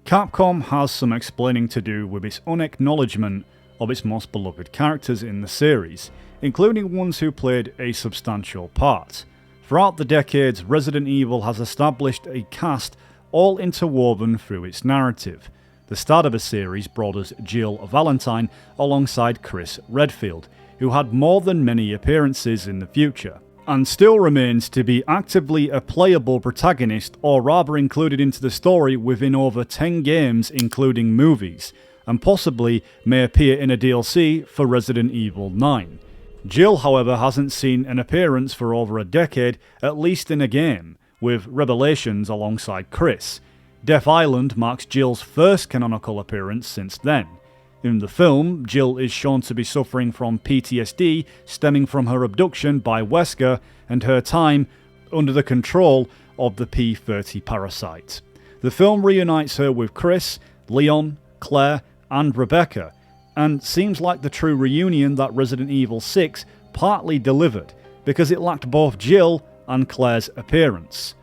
Capcom has some explaining to do with its unacknowledgement of its most beloved characters in the series, including ones who played a substantial part. Throughout the decades, Resident Evil has established a cast all interwoven through its narrative. The start of the series brought us Jill Valentine alongside Chris Redfield, who had more than many appearances in the future, and still remains to be actively a playable protagonist, or rather included into the story within over 10 games including movies, and possibly may appear in a DLC for Resident Evil 9. Jill, however, hasn't seen an appearance for over a decade, at least in a game, with Revelations alongside Chris. Death Island marks Jill's first canonical appearance since then. In the film, Jill is shown to be suffering from PTSD stemming from her abduction by Wesker and her time under the control of the P-30 parasite. The film reunites her with Chris, Leon, Claire, and Rebecca, and seems like the true reunion that Resident Evil 6 partly delivered, because it lacked both Jill and Claire's appearance.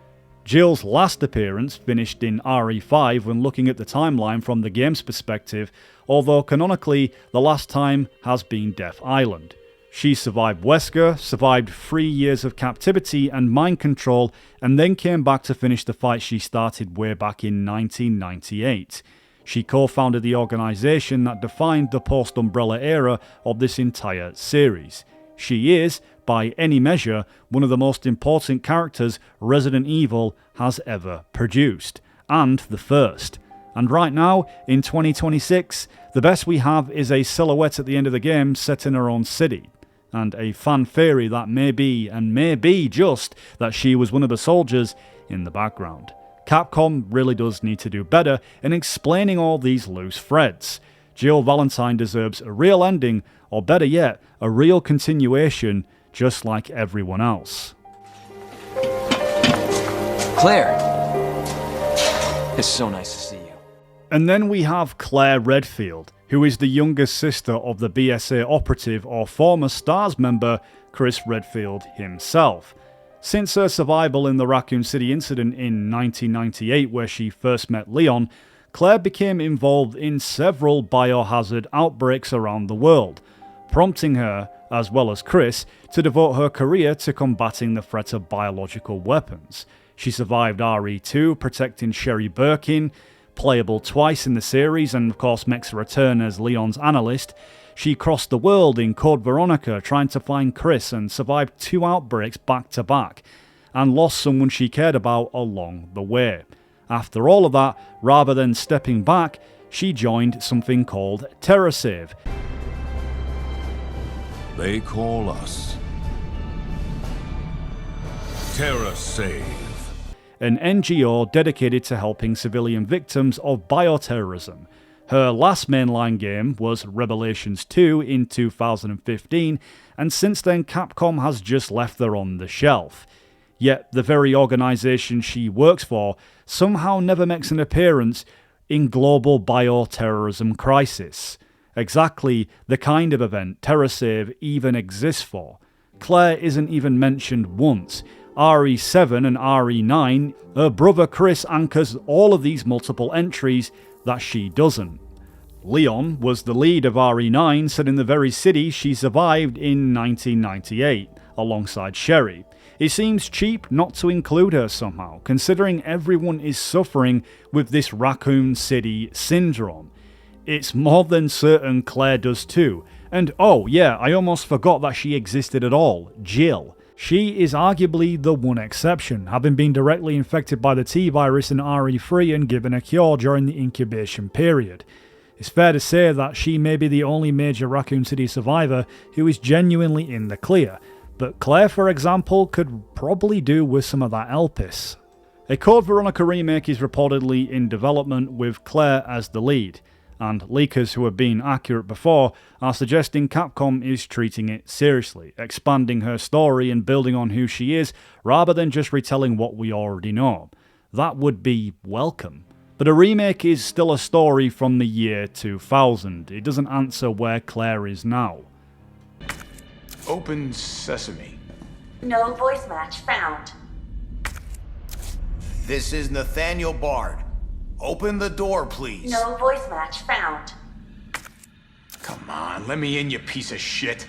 Jill's last appearance finished in RE5 when looking at the timeline from the game's perspective, although canonically the last time has been Death Island. She survived Wesker, survived 3 years of captivity and mind control, and then came back to finish the fight she started way back in 1998. She co-founded the organisation that defined the post-Umbrella era of this entire series. She is, by any measure, one of the most important characters Resident Evil has ever produced, and the first. And right now, in 2026, the best we have is a silhouette at the end of the game set in her own city, and a fan theory that may be just that she was one of the soldiers in the background. Capcom really does need to do better in explaining all these loose threads. Jill Valentine deserves a real ending, or better yet, a real continuation, just like everyone else. Claire! It's so nice to see you. And then we have Claire Redfield, who is the younger sister of the BSA operative or former STARS member Chris Redfield himself. Since her survival in the Raccoon City incident in 1998 where she first met Leon, Claire became involved in several biohazard outbreaks around the world, prompting her, as well as Chris, to devote her career to combating the threat of biological weapons. She survived RE2, protecting Sherry Birkin, playable twice in the series and of course makes a return as Leon's analyst. She crossed the world in Code Veronica trying to find Chris and survived 2 outbreaks back to back, and lost someone she cared about along the way. After all of that, rather than stepping back, she joined something called TerraSave. They call us TerraSave, an NGO dedicated to helping civilian victims of bioterrorism. Her last mainline game was Revelations 2 in 2015, and since then Capcom has just left her on the shelf. Yet the very organisation she works for somehow never makes an appearance in Global Bioterrorism Crisis, exactly the kind of event TerraSave even exists for. Claire isn't even mentioned once. RE7 and RE9, her brother Chris anchors all of these multiple entries that she doesn't. Leon was the lead of RE9, set in the very city she survived in 1998, alongside Sherry. It seems cheap not to include her somehow, considering everyone is suffering with this Raccoon City syndrome. It's more than certain Claire does too. And oh yeah, I almost forgot that she existed at all, Jill. She is arguably the one exception, having been directly infected by the T-virus in RE3 and given a cure during the incubation period. It's fair to say that she may be the only major Raccoon City survivor who is genuinely in the clear, but Claire, for example, could probably do with some of that Elpis. A Code Veronica remake is reportedly in development with Claire as the lead, and leakers who have been accurate before are suggesting Capcom is treating it seriously, expanding her story and building on who she is rather than just retelling what we already know. That would be welcome. But a remake is still a story from the year 2000. It doesn't answer where Claire is now. Open sesame. No voice match found. This is Nathaniel Bard. Open the door, please. No voice match found. Come on, let me in, you piece of shit.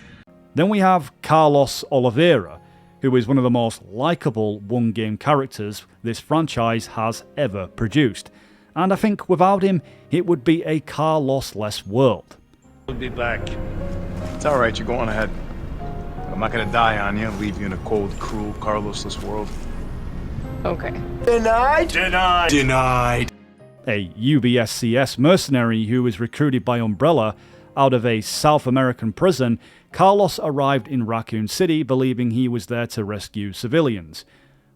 Then we have Carlos Oliveira, who is one of the most likeable one-game characters this franchise has ever produced. And I think without him, it would be a Carlos-less world. We'll be back. It's alright, you're going ahead. I'm not gonna die on you, leave you in a cold, cruel, Carlosless world. Okay. Denied. Denied. A UBSCS mercenary who was recruited by Umbrella out of a South American prison, Carlos arrived in Raccoon City believing he was there to rescue civilians,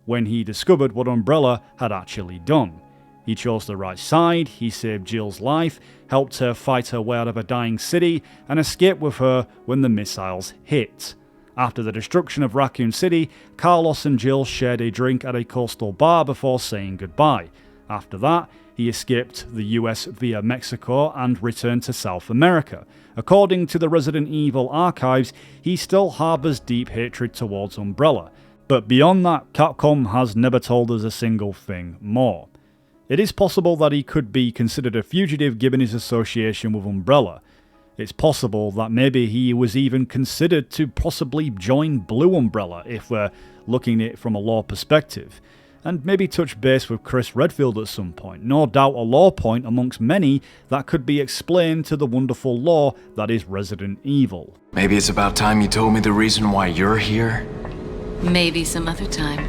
when he discovered what Umbrella had actually done. He chose the right side, he saved Jill's life, helped her fight her way out of a dying city, and escaped with her when the missiles hit. After the destruction of Raccoon City, Carlos and Jill shared a drink at a coastal bar before saying goodbye. After that, he escaped the US via Mexico and returned to South America. According to the Resident Evil archives, he still harbours deep hatred towards Umbrella. But beyond that, Capcom has never told us a single thing more. It is possible that he could be considered a fugitive given his association with Umbrella. It's possible that maybe he was even considered to possibly join Blue Umbrella if we're looking at it from a lore perspective, and maybe touch base with Chris Redfield at some point. No doubt a lore point amongst many that could be explained to the wonderful lore that is Resident Evil. Maybe it's about time you told me the reason why you're here. Maybe some other time.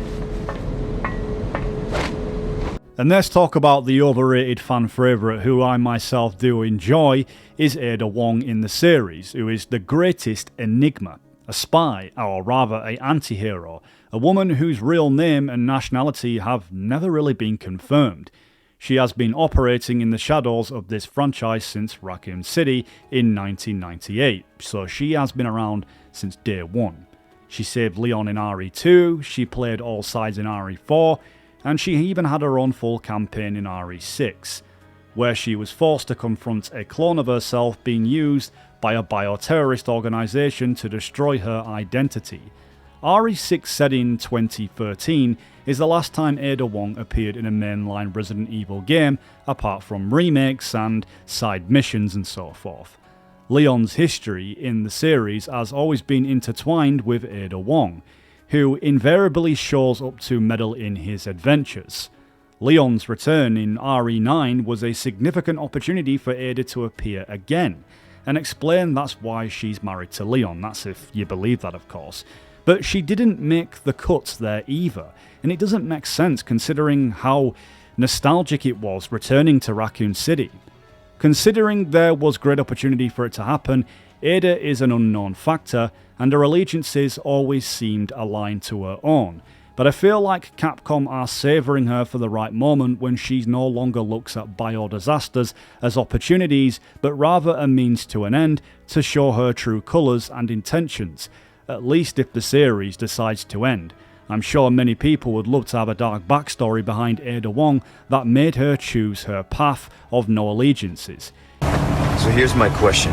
And let's talk about the overrated fan favourite who I myself do enjoy is Ada Wong in the series, who is the greatest enigma, a spy, or rather a anti-hero, a woman whose real name and nationality have never really been confirmed. She has been operating in the shadows of this franchise since Raccoon City in 1998, so she has been around since day one. She saved Leon in RE2, she played all sides in RE4, and she even had her own full campaign in RE6, where she was forced to confront a clone of herself being used by a bioterrorist organisation to destroy her identity. RE6 set in 2013 is the last time Ada Wong appeared in a mainline Resident Evil game, apart from remakes and side missions and so forth. Leon's history in the series has always been intertwined with Ada Wong, who invariably shows up to meddle in his adventures. Leon's return in RE9 was a significant opportunity for Ada to appear again, and explain that's why she's married to Leon, that's if you believe that of course. But she didn't make the cut there either, and it doesn't make sense considering how nostalgic it was returning to Raccoon City. Considering there was great opportunity for it to happen, Ada is an unknown factor, and her allegiances always seemed aligned to her own. But I feel like Capcom are savouring her for the right moment when she no longer looks at biodisasters as opportunities, but rather a means to an end to show her true colours and intentions, at least if the series decides to end. I'm sure many people would love to have a dark backstory behind Ada Wong that made her choose her path of no allegiances. So here's my question.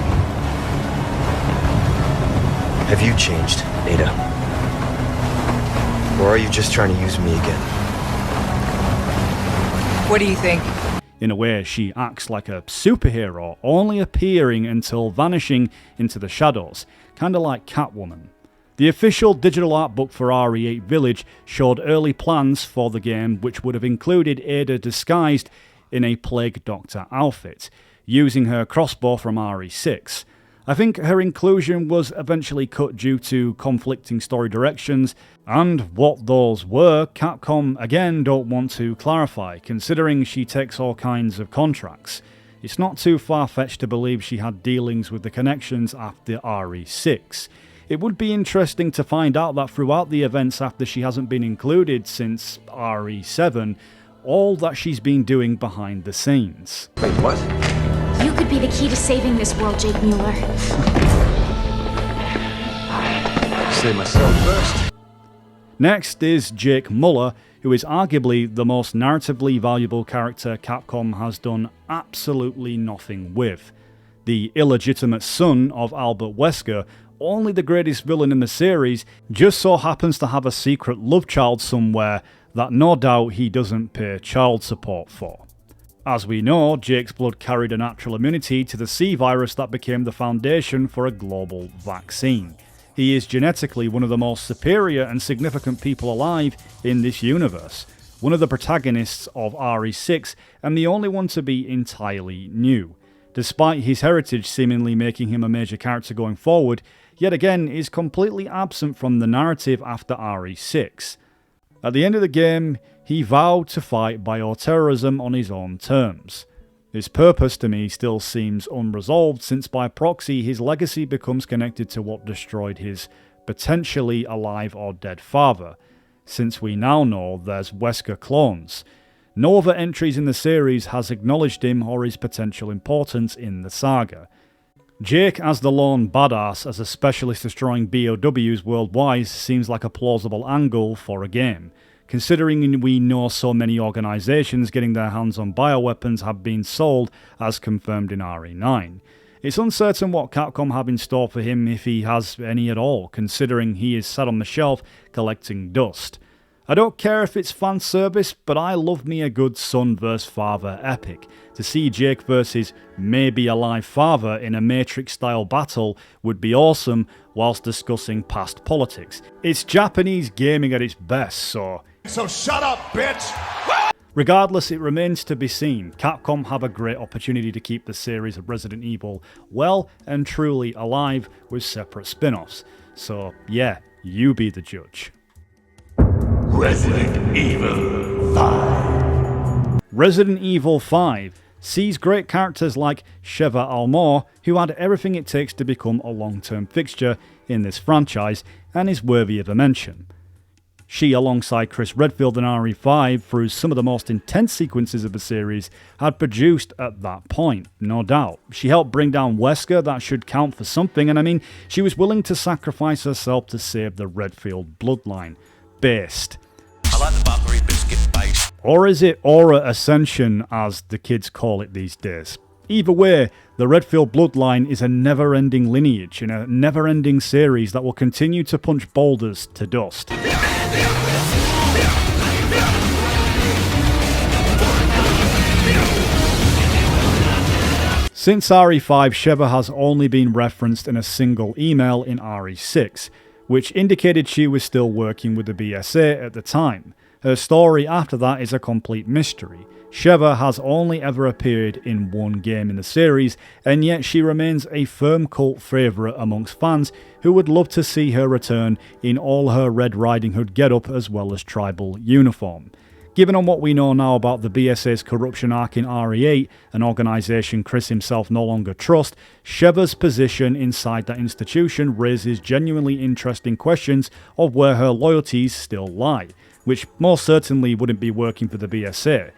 Have you changed, Ada? Or are you just trying to use me again? What do you think? In a way, she acts like a superhero, only appearing until vanishing into the shadows, kinda like Catwoman. The official digital art book for RE8 Village showed early plans for the game which would have included Ada disguised in a Plague Doctor outfit, using her crossbow from RE6. I think her inclusion was eventually cut due to conflicting story directions, and what those were, Capcom again don't want to clarify, considering she takes all kinds of contracts. It's not too far-fetched to believe she had dealings with the connections after RE6. It would be interesting to find out that throughout the events after she hasn't been included since RE7, all that she's been doing behind the scenes. Wait, what? You could be the key to saving this world, Jake Muller. Save myself first. Next is Jake Muller, who is arguably the most narratively valuable character Capcom has done absolutely nothing with. The illegitimate son of Albert Wesker, only the greatest villain in the series, just so happens to have a secret love child somewhere that no doubt he doesn't pay child support for. As we know, Jake's blood carried a natural immunity to the C virus that became the foundation for a global vaccine. He is genetically one of the most superior and significant people alive in this universe, one of the protagonists of RE6 and the only one to be entirely new. Despite his heritage seemingly making him a major character going forward, yet again is completely absent from the narrative after RE6. At the end of the game, he vowed to fight bioterrorism on his own terms. His purpose to me still seems unresolved, since by proxy his legacy becomes connected to what destroyed his potentially alive or dead father, since we now know there's Wesker clones. No other entries in the series has acknowledged him or his potential importance in the saga. Jake as the lone badass as a specialist destroying BOWs worldwide seems like a plausible angle for a game, considering we know so many organisations getting their hands on bioweapons have been sold as confirmed in RE9. It's uncertain what Capcom have in store for him if he has any at all, considering he is sat on the shelf collecting dust. I don't care if it's fan service, but I love me a good son vs father epic. To see Jake versus maybe alive father in a Matrix-style battle would be awesome whilst discussing past politics. It's Japanese gaming at its best, so shut up, bitch! Regardless, it remains to be seen. Capcom have a great opportunity to keep the series of Resident Evil well and truly alive with separate spin-offs. So yeah, you be the judge. Resident Evil 5. Resident Evil 5 sees great characters like Sheva Alomar, who had everything it takes to become a long-term fixture in this franchise and is worthy of a mention. She, alongside Chris Redfield in RE5, through some of the most intense sequences of the series, had produced at that point, no doubt. She helped bring down Wesker, that should count for something, and I mean, she was willing to sacrifice herself to save the Redfield bloodline. Based. I like the buttery biscuit base. Or is it Aura Ascension, as the kids call it these days? Either way, the Redfield bloodline is a never-ending lineage in a never-ending series that will continue to punch boulders to dust. Since RE5, Sheva has only been referenced in a single email in RE6, which indicated she was still working with the BSA at the time. Her story after that is a complete mystery. Sheva has only ever appeared in one game in the series, and yet she remains a firm cult favourite amongst fans who would love to see her return in all her Red Riding Hood getup as well as tribal uniform. Given on what we know now about the BSA's corruption arc in RE8, an organisation Chris himself no longer trusts, Sheva's position inside that institution raises genuinely interesting questions of where her loyalties still lie, which most certainly wouldn't be working for the BSA.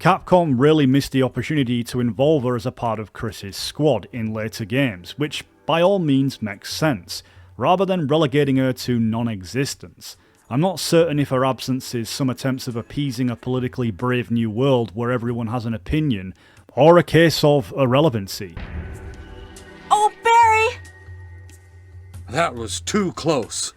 Capcom really missed the opportunity to involve her as a part of Chris's squad in later games, which by all means makes sense, rather than relegating her to non-existence. I'm not certain if her absence is some attempts of appeasing a politically brave new world where everyone has an opinion, or a case of irrelevancy. Oh, Barry! That was too close.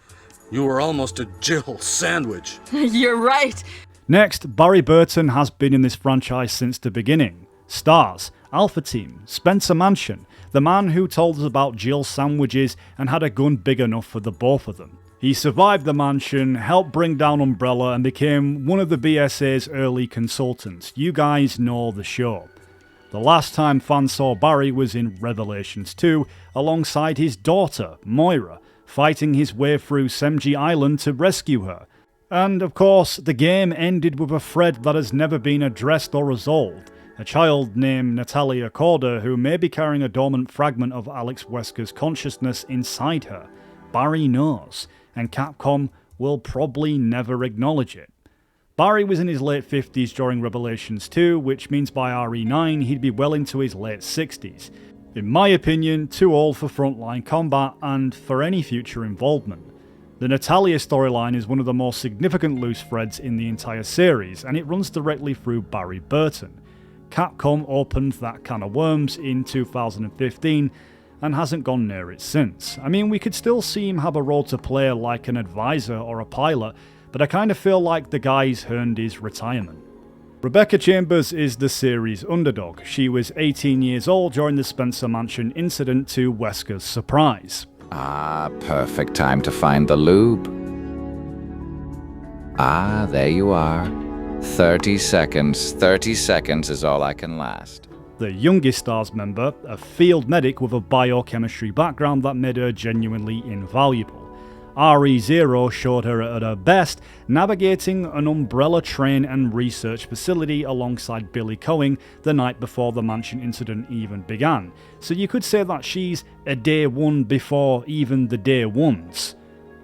You were almost a Jill sandwich. You're right. Next, Barry Burton has been in this franchise since the beginning. Stars, Alpha Team, Spencer Mansion, the man who told us about Jill sandwiches and had a gun big enough for the both of them. He survived the mansion, helped bring down Umbrella, and became one of the BSA's early consultants. You guys know the show. The last time fans saw Barry was in Revelations 2, alongside his daughter, Moira, fighting his way through Semji Island to rescue her. And of course, the game ended with a thread that has never been addressed or resolved. A child named Natalia Corda who may be carrying a dormant fragment of Alex Wesker's consciousness inside her. Barry knows, and Capcom will probably never acknowledge it. Barry was in his late 50s during Revelations 2, which means by RE9 he'd be well into his late 60s. In my opinion, too old for frontline combat and for any future involvement. The Natalia storyline is one of the most significant loose threads in the entire series, and it runs directly through Barry Burton. Capcom opened that can of worms in 2015 and hasn't gone near it since. I mean, we could still see him have a role to play like an advisor or a pilot, but I kind of feel like the guy's earned his retirement. Rebecca Chambers is the series' underdog. She was 18 years old during the Spencer Mansion incident, to Wesker's surprise. Ah, perfect time to find the lube. Ah, there you are. 30 seconds. 30 seconds is all I can last. The youngest STARS member, a field medic with a biochemistry background that made her genuinely invaluable. RE0 showed her at her best, navigating an Umbrella train and research facility alongside Billy Coing the night before the Mansion incident even began. So you could say that she's a day one before even the day ones.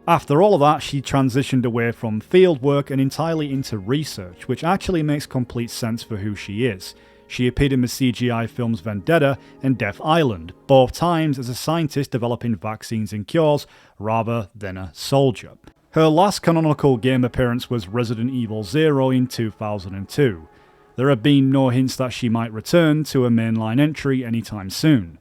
After all of that, she transitioned away from field work and entirely into research, which actually makes complete sense for who she is. She appeared in the CGI films Vendetta and Death Island, both times as a scientist developing vaccines and cures rather than a soldier. Her last canonical game appearance was Resident Evil 0 in 2002. There have been no hints that she might return to a mainline entry anytime soon.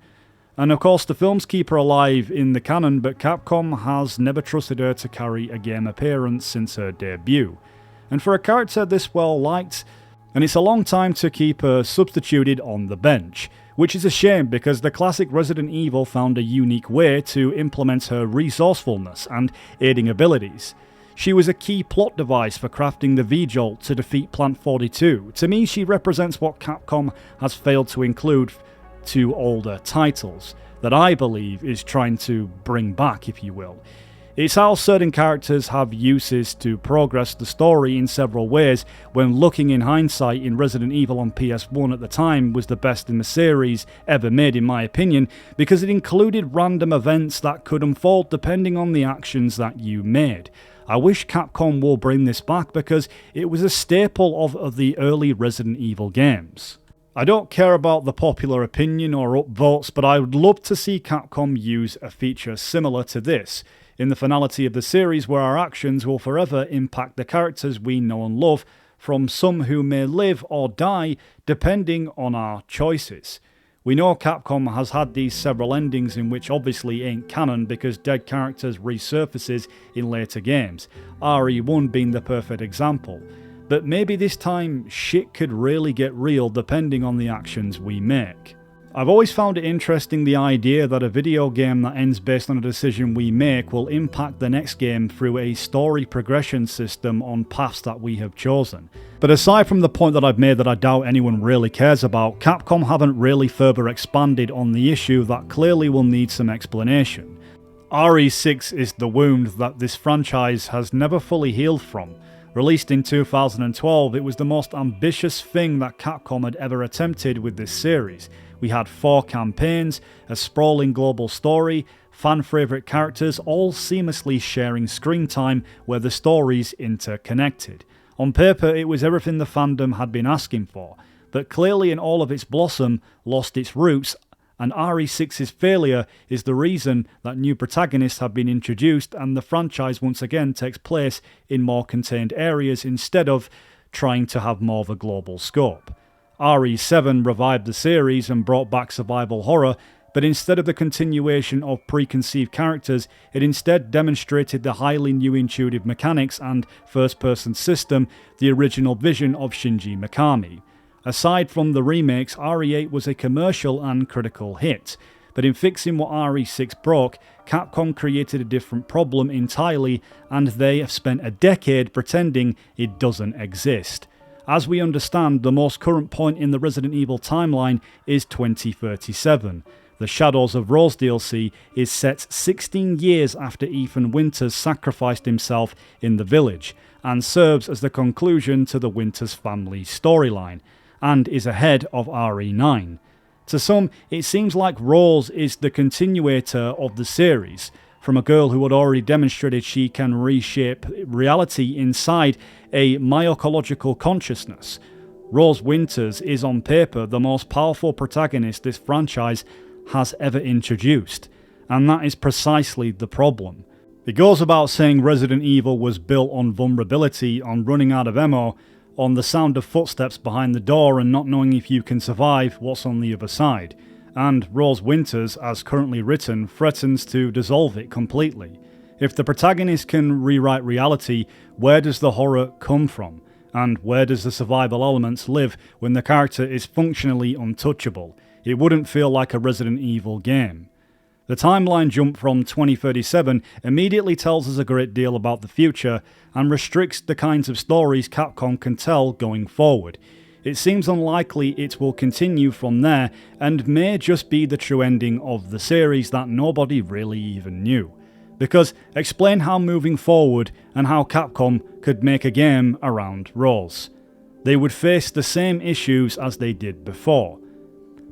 And of course the films keep her alive in the canon, but Capcom has never trusted her to carry a game appearance since her debut. And for a character this well liked, and it's a long time to keep her substituted on the bench, which is a shame because the classic Resident Evil found a unique way to implement her resourcefulness and aiding abilities. She was a key plot device for crafting the V-Jolt to defeat Plant 42. To me, she represents what Capcom has failed to include to older titles, that I believe is trying to bring back, if you will. It's how certain characters have uses to progress the story in several ways, when looking in hindsight in Resident Evil on PS1 at the time was the best in the series ever made in my opinion, because it included random events that could unfold depending on the actions that you made. I wish Capcom will bring this back because it was a staple of the early Resident Evil games. I don't care about the popular opinion or upvotes, but I would love to see Capcom use a feature similar to this in the finality of the series, where our actions will forever impact the characters we know and love, from some who may live or die depending on our choices. We know Capcom has had these several endings in which obviously ain't canon because dead characters resurfaces in later games, RE1 being the perfect example. But maybe this time shit could really get real depending on the actions we make. I've always found it interesting, the idea that a video game that ends based on a decision we make will impact the next game through a story progression system on paths that we have chosen. But aside from the point that I've made that I doubt anyone really cares about, Capcom haven't really further expanded on the issue that clearly will need some explanation. RE6 is the wound that this franchise has never fully healed from. Released in 2012, it was the most ambitious thing that Capcom had ever attempted with this series. We had 4 campaigns, a sprawling global story, fan-favourite characters, all seamlessly sharing screen time where the stories interconnected. On paper, it was everything the fandom had been asking for, but clearly in all of its blossom lost its roots, and RE6's failure is the reason that new protagonists have been introduced and the franchise once again takes place in more contained areas instead of trying to have more of a global scope. RE7 revived the series and brought back survival horror, but instead of the continuation of preconceived characters, it instead demonstrated the highly new intuitive mechanics and first-person system, the original vision of Shinji Mikami. Aside from the remakes, RE8 was a commercial and critical hit, but in fixing what RE6 broke, Capcom created a different problem entirely, and they have spent a decade pretending it doesn't exist. As we understand, the most current point in the Resident Evil timeline is 2037. The Shadows of Rose DLC is set 16 years after Ethan Winters sacrificed himself in the village, and serves as the conclusion to the Winters family storyline, and is ahead of RE9. To some, it seems like Rose is the continuator of the series, from a girl who had already demonstrated she can reshape reality inside a mycological consciousness. Rose Winters is on paper the most powerful protagonist this franchise has ever introduced, and that is precisely the problem. It goes without saying Resident Evil was built on vulnerability, on running out of ammo, on the sound of footsteps behind the door and not knowing if you can survive what's on the other side. And Rose Winters, as currently written, threatens to dissolve it completely. If the protagonist can rewrite reality, where does the horror come from? And where does the survival elements live when the character is functionally untouchable? It wouldn't feel like a Resident Evil game. The timeline jump from 2037 immediately tells us a great deal about the future and restricts the kinds of stories Capcom can tell going forward. It seems unlikely it will continue from there and may just be the true ending of the series that nobody really even knew. Because explain how moving forward and how Capcom could make a game around Rose. They would face the same issues as they did before.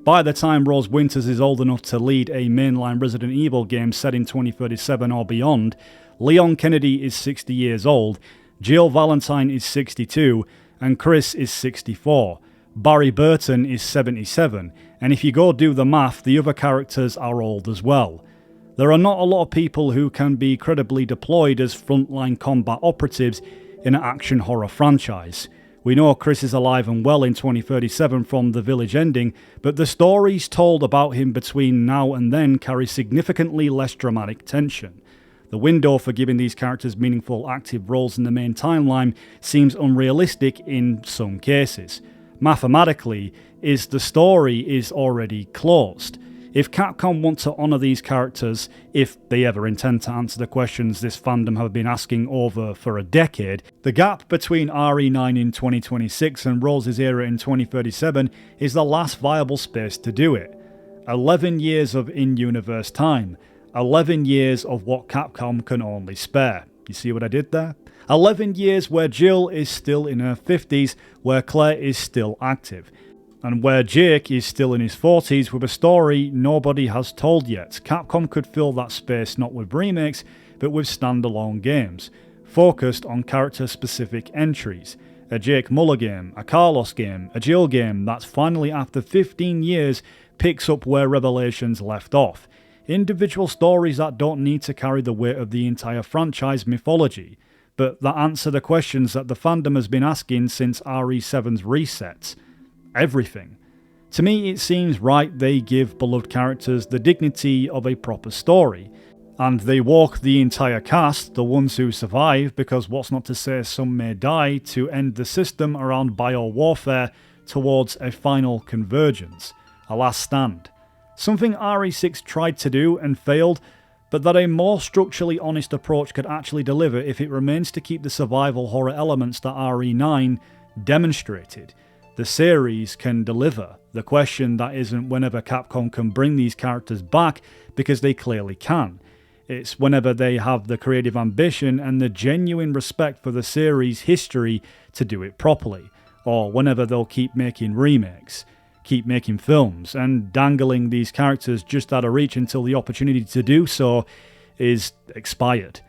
By the time Rose Winters is old enough to lead a mainline Resident Evil game set in 2037 or beyond, Leon Kennedy is 60 years old, Jill Valentine is 62, and Chris is 64. Barry Burton is 77, and if you go do the math, the other characters are old as well. There are not a lot of people who can be credibly deployed as frontline combat operatives in an action horror franchise. We know Chris is alive and well in 2037 from the Village ending, but the stories told about him between now and then carry significantly less dramatic tension. The window for giving these characters meaningful active roles in the main timeline seems unrealistic in some cases. Mathematically, the story is already closed. If Capcom want to honour these characters, if they ever intend to answer the questions this fandom have been asking over for a decade, the gap between RE9 in 2026 and Rose's era in 2037 is the last viable space to do it. 11 years of in-universe time. 11 years of what Capcom can only spare. You see what I did there? 11 years where Jill is still in her 50s, where Claire is still active. And where Jake is still in his 40s with a story nobody has told yet. Capcom could fill that space not with remakes, but with standalone games, focused on character-specific entries. A Jake Muller game, a Carlos game, a Jill game that's finally after 15 years picks up where Revelations left off. Individual stories that don't need to carry the weight of the entire franchise mythology, but that answer the questions that the fandom has been asking since RE7's resets. Everything. To me, it seems right they give beloved characters the dignity of a proper story, and they walk the entire cast, the ones who survive, because what's not to say some may die, to end the system around bio-warfare towards a final convergence, a last stand. Something RE6 tried to do and failed, but that a more structurally honest approach could actually deliver if it remains to keep the survival horror elements that RE9 demonstrated. The series can deliver. The question that isn't whenever Capcom can bring these characters back, because they clearly can. It's whenever they have the creative ambition and the genuine respect for the series' history to do it properly, or whenever they'll keep making remakes, keep making films, and dangling these characters just out of reach until the opportunity to do so is expired.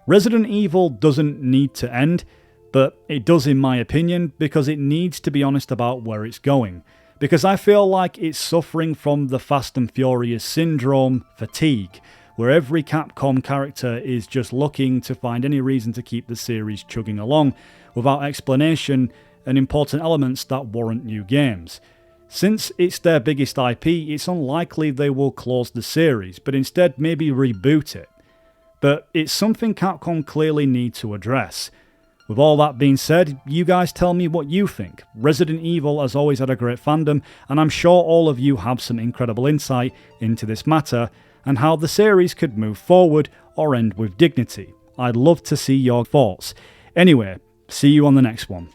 Resident Evil doesn't need to end, but it does in my opinion, because it needs to be honest about where it's going. Because I feel like it's suffering from the Fast and Furious syndrome fatigue, where every Capcom character is just looking to find any reason to keep the series chugging along, without explanation and important elements that warrant new games. Since it's their biggest IP, it's unlikely they will close the series, but instead maybe reboot it. But it's something Capcom clearly need to address. With all that being said, you guys tell me what you think. Resident Evil has always had a great fandom, and I'm sure all of you have some incredible insight into this matter, and how the series could move forward or end with dignity. I'd love to see your thoughts. Anyway, see you on the next one.